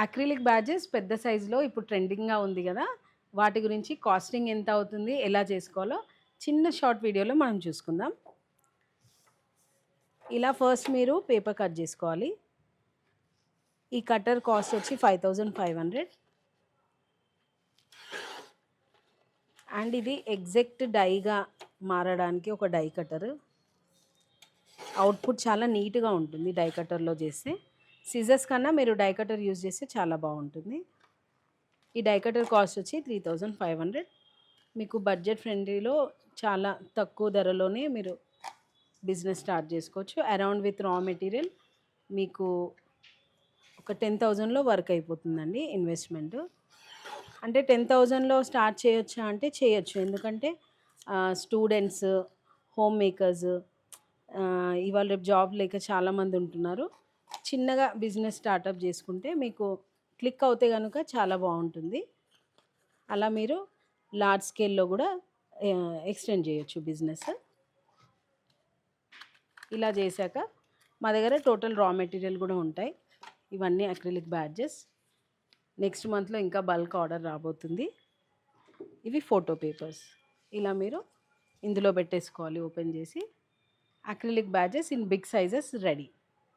Acrylic badges పెద్ద సైజులో ఇప్పుడు ట్రెండింగ్గా ఉంది కదా, వాటి గురించి కాస్టింగ్ ఎంత అవుతుంది, ఎలా చేసుకోవాలో చిన్న షార్ట్ వీడియోలో మనం చూసుకుందాం. ఇలా ఫస్ట్ మీరు పేపర్ కట్ చేసుకోవాలి. ఈ కటర్ కాస్ట్ వచ్చి 5500 అండ్ ఇది ఎగ్జాక్ట్ డైగా మారడానికి ఒక డై కటర్. అవుట్పుట్ చాలా నీట్గా ఉంటుంది డై కటర్లో చేస్తే. సిజర్స్ కన్నా మీరు డై కటర్ యూజ్ చేస్తే చాలా బాగుంటుంది. ఈ డై కటర్ కాస్ట్ వచ్చి 3500. మీకు బడ్జెట్ ఫ్రెండ్లీలో చాలా తక్కువ ధరలోనే మీరు బిజినెస్ స్టార్ట్ చేసుకోవచ్చు. అరౌండ్ విత్ రా మెటీరియల్ మీకు ఒక 10,000లో వర్క్ అయిపోతుందండి ఇన్వెస్ట్మెంట్. అంటే 10,000లో స్టార్ట్ చేయొచ్చా అంటే చేయొచ్చు. ఎందుకంటే స్టూడెంట్స్, హోమ్ మేకర్స్, ఇవాళ రేపు జాబ్ లేక చాలామంది ఉంటున్నారు. చిన్నగా బిజినెస్ స్టార్టప్ చేసుకుంటే మీకు క్లిక్ అవుతే కనుక చాలా బాగుంటుంది. అలా మీరు లార్జ్ స్కేల్లో కూడా ఎక్స్టెండ్ చేయొచ్చు బిజినెస్. ఇలా చేశాక మా దగ్గర టోటల్ రా మెటీరియల్ కూడా ఉంటాయి. ఇవన్నీ అక్రిలిక్ బ్యాడ్జెస్. నెక్స్ట్ మంత్లో ఇంకా బల్క్ ఆర్డర్ రాబోతుంది. ఇవి ఫోటో పేపర్స్. ఇలా మీరు ఇందులో పెట్టేసుకోవాలి ఓపెన్ చేసి. Acrylic badges in big sizes ready.